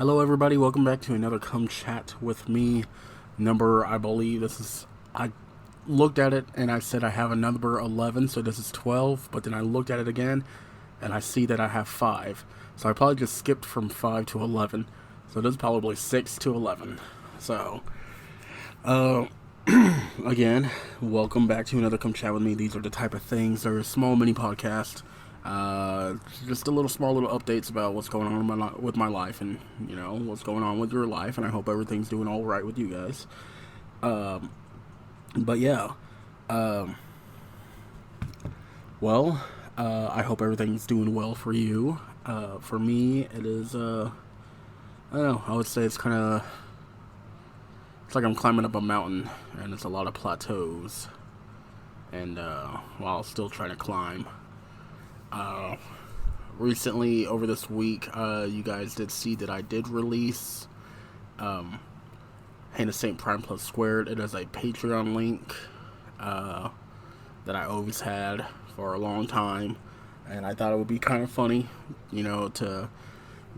Hello, everybody. Welcome back to another Come Chat with Me number. I believe this is. I looked at it and I said I have a number 11, so this is 12. But then I looked at it again and I see that I have 5. So I probably just skipped from 5 to 11. So this is probably 6 to 11. So, uh, again, welcome back to another Come Chat with Me. These are the type of things. They're a small mini podcast. Just a small little updates about what's going on with my life, and what's going on with your life, and I hope everything's doing all right with you guys. But yeah, well, I hope everything's doing well for you. For me, it is. I don't know. I would say it's kind of. It's like I'm climbing up a mountain, and it's a lot of plateaus, and while still trying to climb. Recently, over this week, you guys did see that I did release Hannah St. Prime Plus Squared. It is a Patreon link that I always had for a long time, and I thought it would be kind of funny, to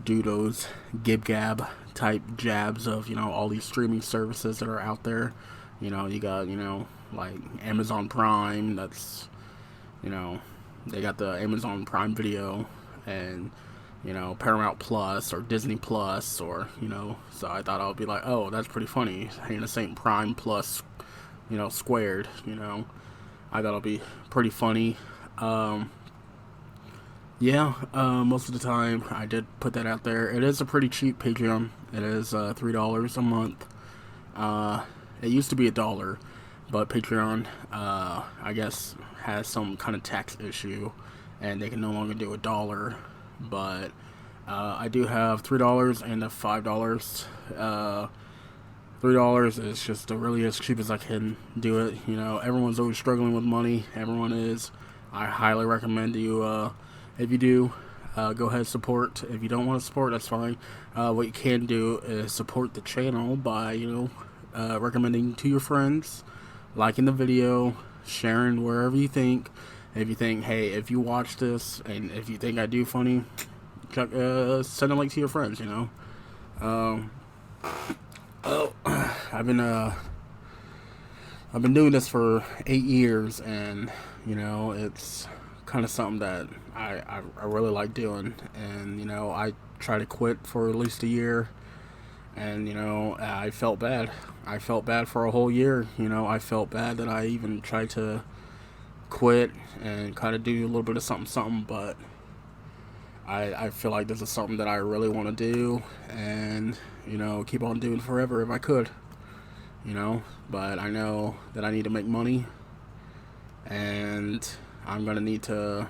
do those gib-gab type jabs of, all these streaming services that are out there. You got, like Amazon Prime, that's, they got the Amazon Prime Video and, Paramount Plus or Disney Plus or, so I thought I would be like, oh, that's pretty funny. Hannah St. Prime Plus, squared, I thought it'd be pretty funny. Most of the time I did put that out there. It is a pretty cheap Patreon. It is $3 a month. It used to be $1, but Patreon, I guess, has some kind of tax issue, and they can no longer do $1. But I do have $3 and the $5. $3 is just really as cheap as I can do it. Everyone's always struggling with money. Everyone is. I highly recommend you. If you do, go ahead and support. If you don't want to support, that's fine. What you can do is support the channel by recommending to your friends, liking the video, sharing wherever you think. If you think, hey, if you watch this and if you think I do funny, send a link to your friends. I've been doing this for 8 years, and it's kind of something that I really like doing, and I try to quit for at least a year, and I felt bad. I felt bad for a whole year. I felt bad that I even tried to quit and kind of do a little bit of something, but I feel like this is something that I really want to do, and keep on doing forever if I could. But I know that I need to make money, and I'm gonna need to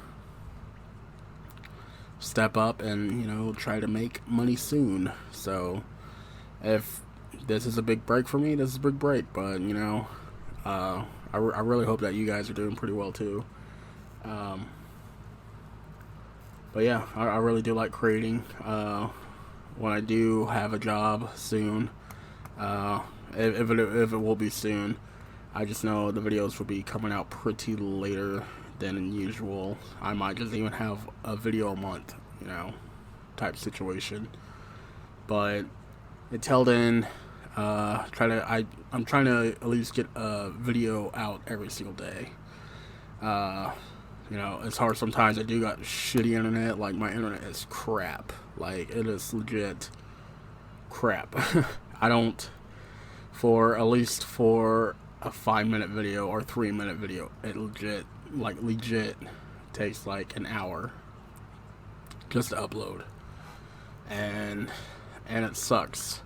step up and try to make money soon. So if this is a big break for me, this is a big break, but I really hope that you guys are doing pretty well too. But yeah, I really do like creating. When I do have a job soon, if it will be soon, I just know the videos will be coming out pretty later than usual. I might just even have a video a month, type situation. But until then, I'm trying to at least get a video out every single day. It's hard sometimes. I do got shitty internet. Like, my internet is crap. Like, it is legit crap. I don't, for at least for a 5-minute video or 3-minute video, it legit takes like an hour just to upload, and it sucks.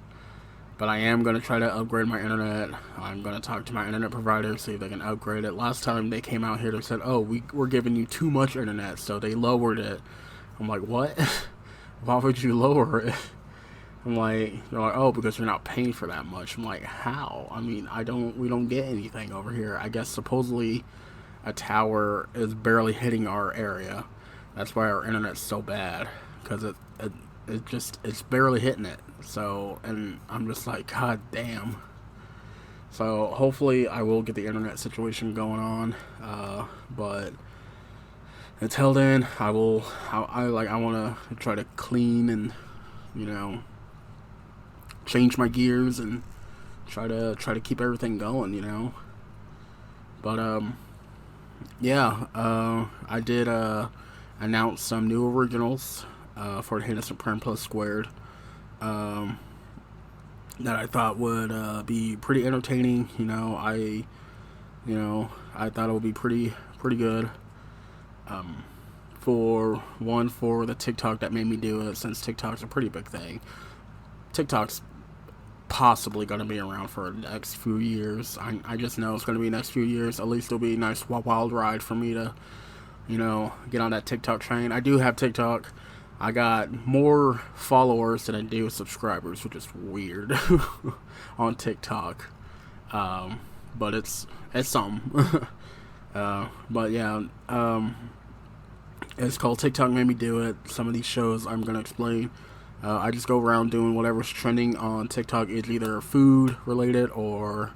But I am going to try to upgrade my internet. I'm going to talk to my internet provider, see if they can upgrade it. Last time they came out here, they said, oh, we're giving you too much internet, so they lowered it. I'm like, what? Why would you lower it? I'm like, they're like, oh, because you're not paying for that much. I'm like, how? I mean, we don't get anything over here. I guess supposedly a tower is barely hitting our area. That's why our internet's so bad, because it's barely hitting it. So, and I'm just like, god damn. So hopefully I will get the internet situation going on, but until then, I want to try to clean and change my gears and try to keep everything going, But I did announce some new originals for the Hidden Supreme Plus Squared that I thought would be pretty entertaining. I thought it would be pretty good. For the TikTok that made me do it, since TikTok's a pretty big thing. TikTok's possibly going to be around for the next few years. I just know it's going to be next few years. At least it'll be a nice wild ride for me to, get on that TikTok train. I do have TikTok. I got more followers than I do subscribers, which is weird on TikTok. But it's something. But yeah, it's called TikTok Made Me Do It. Some of these shows I'm going to explain. I just go around doing whatever's trending on TikTok. It's either food related or,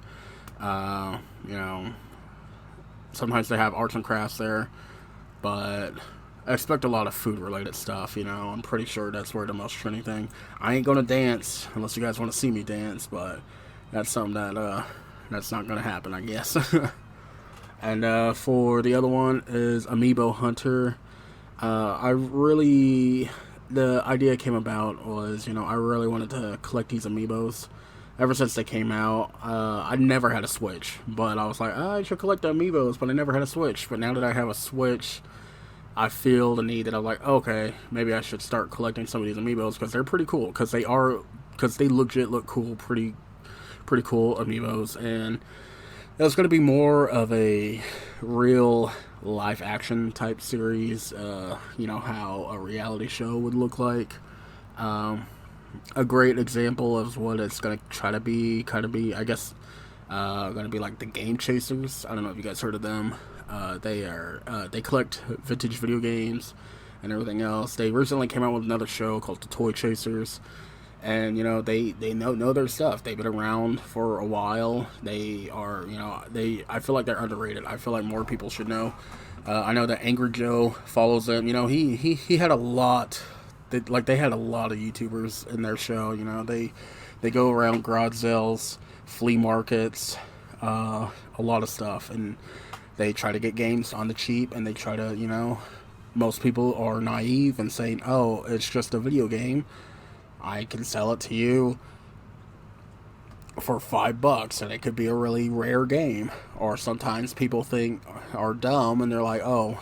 sometimes they have arts and crafts there. But I expect a lot of food related stuff, I'm pretty sure that's where the most trending thing. I ain't going to dance unless you guys want to see me dance, but that's something that's not going to happen, I guess. And for the other one is Amiibo Hunter. The idea came about was, I really wanted to collect these Amiibos. Ever since they came out, I never had a Switch, but I was like, I should collect the Amiibos, but I never had a Switch. But now that I have a Switch, I feel the need that I'm like, okay, maybe I should start collecting some of these Amiibos, because they're pretty cool, because they legit look cool, pretty cool Amiibos. And it's going to be more of a real live action type series, how a reality show would look like. A great example of what it's going to try to be, I guess, going to be like the Game Chasers. I don't know if you guys heard of them. They collect vintage video games and everything else. They recently came out with another show called the Toy Chasers. And, they know their stuff. They've been around for a while. They are, I feel like they're underrated. I feel like more people should know. I know that Angry Joe follows them. He had a lot. They had a lot of YouTubers in their show. They go around garage sales, flea markets, a lot of stuff. And they try to get games on the cheap. And they try to, most people are naive and saying, oh, it's just a video game. I can sell it to you for $5 and it could be a really rare game. Or sometimes people are dumb and they're like, oh,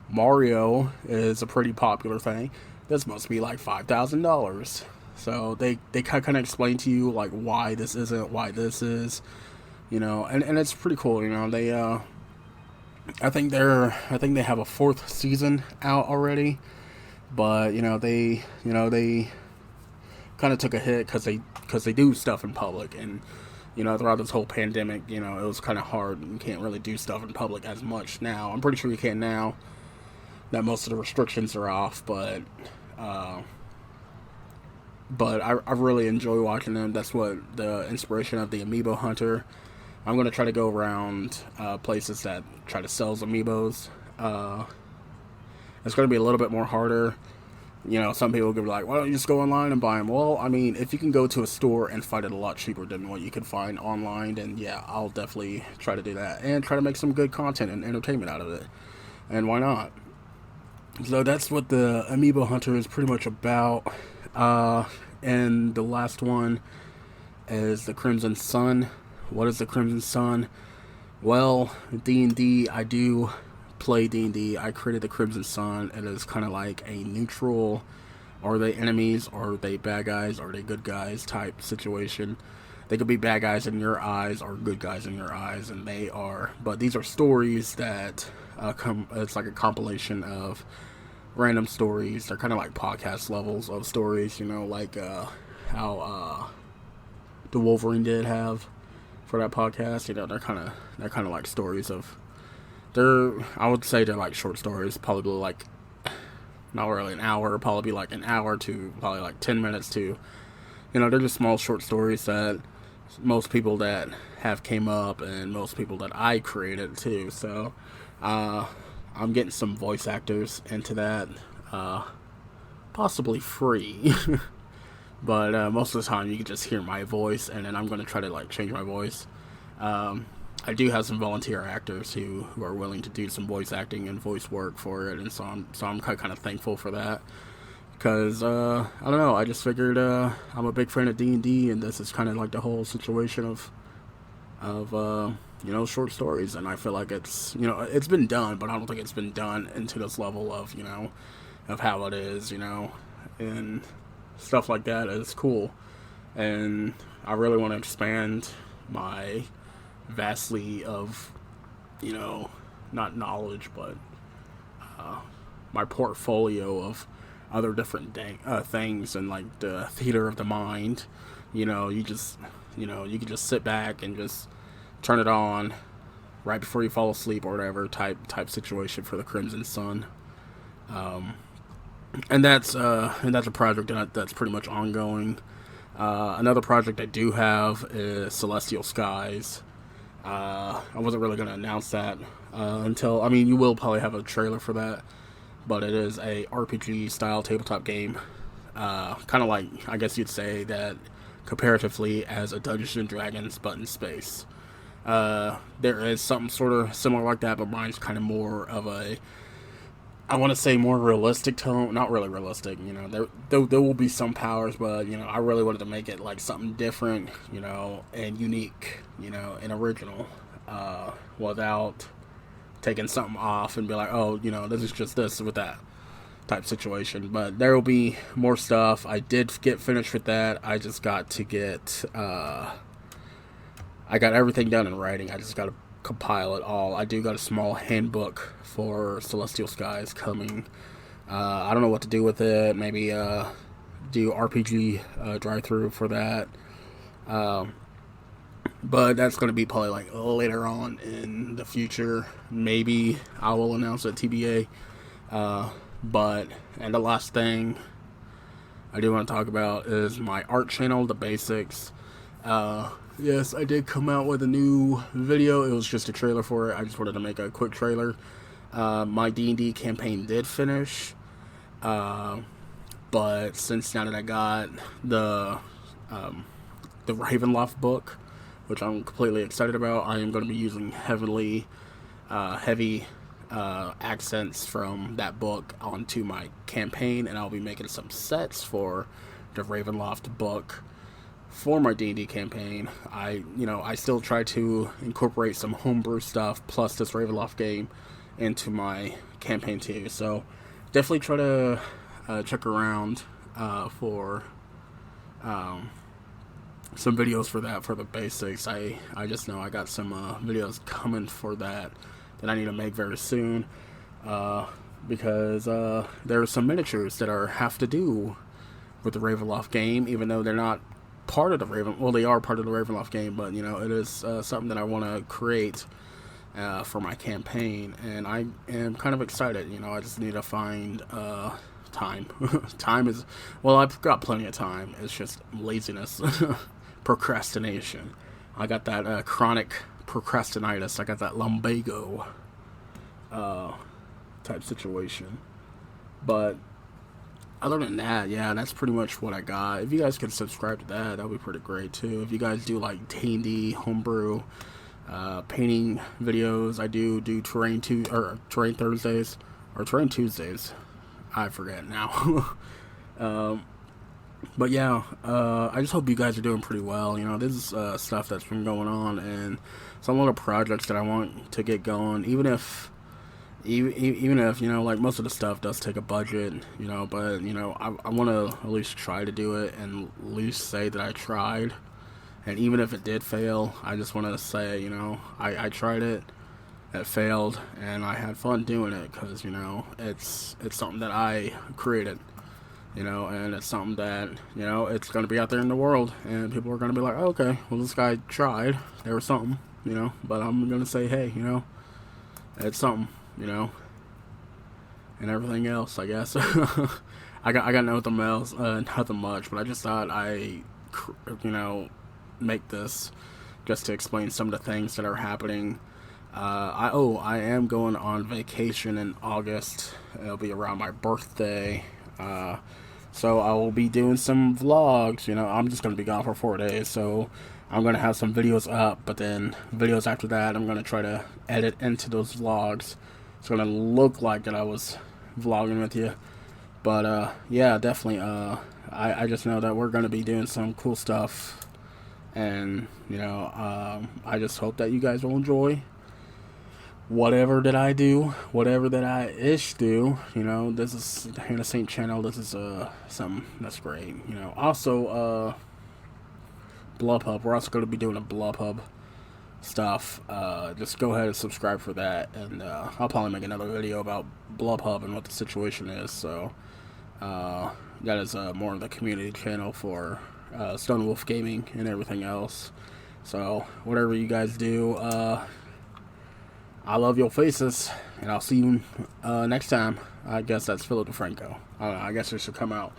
Mario is a pretty popular thing. This must be like $5,000. So they kind of explain to you like why this isn't, why this is, and it's pretty cool. I think they have a 4th season out already, but they kind of took a hit because they do stuff in public, and throughout this whole pandemic, it was kind of hard. You can't really do stuff in public as much now. I'm pretty sure you can now that most of the restrictions are off, but I really enjoy watching them. That's what the inspiration of the Amiibo Hunter. I'm going to try to go around places that try to sell Amiibos. It's going to be a little bit more harder. Some people could be like, why don't you just go online and buy them? Well, I mean, if you can go to a store and find it a lot cheaper than what you can find online, then yeah, I'll definitely try to do that. And try to make some good content and entertainment out of it. And why not? So that's what the Amiibo Hunter is pretty much about. And the last one is the Crimson Sun. What is the Crimson Sun? Well, D&D, I do play D&D. I created the Crimson Sun. It is kind of like a neutral, are they enemies, are they bad guys, are they good guys type situation. They could be bad guys in your eyes or good guys in your eyes, and they are. But these are stories that it's like a compilation of random stories. They're kind of like podcast levels of stories, like how the Wolverine did have for that podcast. They're kind of like stories of. I would say they're like short stories, probably like not really an hour, probably like an hour to probably like 10 minutes to, they're just small short stories that most people that have came up and most people that I created too. So I'm getting some voice actors into that, possibly free. but most of the time you can just hear my voice, and then I'm going to try to like change my voice. I do have some volunteer actors who are willing to do some voice acting and voice work for it, and so I'm kind of thankful for that. Because I don't know, I just figured I'm a big fan of D&D, and this is kind of like the whole situation of short stories, and I feel like it's been done, but I don't think it's been done into this level of of how it is, and stuff like that is cool, and I really want to expand my vastly of not knowledge, but my portfolio of other different things, and like the theater of the mind. You can just sit back and just turn it on right before you fall asleep or whatever type situation for the Crimson Sun. And that's a project that's pretty much ongoing. Another project I do have is Celestial Skies. I wasn't really going to announce that until, you will probably have a trailer for that, but it is a RPG style tabletop game, kind of like, I guess you'd say that comparatively as a Dungeons and Dragons but in space. There is something sort of similar like that, but mine's kind of more of a, I want to say, more realistic tone. Not really realistic, there will be some powers, but I really wanted to make it like something different, and unique, and original, without taking something off and be like, oh, this is just this with that type situation. But there will be more stuff. I did get finished with that. I just got to get I got everything done in writing. I just got to compile it all. I do got a small handbook for Celestial Skies coming. I don't know what to do with it. Maybe do RPG drive-through for that. But that's going to be probably like later on in the future. Maybe I will announce it TBA. And the last thing I do want to talk about is my art channel, The Basics. Yes, I did come out with a new video. It was just a trailer for it. I just wanted to make a quick trailer. My D&D campaign did finish. But since now that I got the Ravenloft book, which I'm completely excited about, I am going to be using heavy accents from that book onto my campaign, and I'll be making some sets for the Ravenloft book for my D&D campaign. I still try to incorporate some homebrew stuff plus this Ravenloft game into my campaign too. So definitely try to check around for some videos for that, for The Basics. I just know I got some videos coming for that I need to make very soon, because there are some miniatures that have to do with the Ravenloft game, even though they're not part of the they are part of the Ravenloft game, but it is something that I want to create for my campaign, and I am kind of excited. I just need to find time. Time is, well, I've got plenty of time. It's just laziness, procrastination. I got that chronic procrastinitis. I got that lumbago type situation. But other than that, yeah, that's pretty much what I got. If you guys could subscribe to that would be pretty great too. If you guys do like D&D, homebrew, painting videos, I do Terrain Thursdays or Terrain Tuesdays. I forget now. But yeah, I just hope you guys are doing pretty well. This is stuff that's been going on, and some little projects that I want to get going, even if like most of the stuff does take a budget, but I want to at least try to do it and at least say that I tried. And even if it did fail, I just want to say, I tried it failed, and I had fun doing it, because it's something that I created, and it's something that it's going to be out there in the world, and people are going to be like, oh, okay, well, this guy tried, there was something, but I'm going to say, hey, it's something, and everything else, I guess. I got nothing else, nothing much, but I just thought make this just to explain some of the things that are happening. I am going on vacation in August. It'll be around my birthday. So I will be doing some vlogs. You know, I'm just gonna be gone for 4 days, so I'm gonna have some videos up. But then videos after that, I'm gonna try to edit into those vlogs. It's gonna look like that I was vlogging with you. But yeah, definitely. I just know that we're gonna be doing some cool stuff, and you know, I just hope that you guys will enjoy whatever that I do, whatever that I do. You know, this is here the same channel. This is something that's great. You know, also Blubhub. We're also going to be doing a Blubhub stuff. Just go ahead and subscribe for that, and I'll probably make another video about Blubhub and what the situation is. So that is more of the community channel for Stone Wolf Gaming and everything else. So whatever you guys do, I love your faces, and I'll see you next time. I guess that's Philip DeFranco. I don't know. I guess it should come out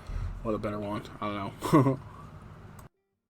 with a better one. I don't know.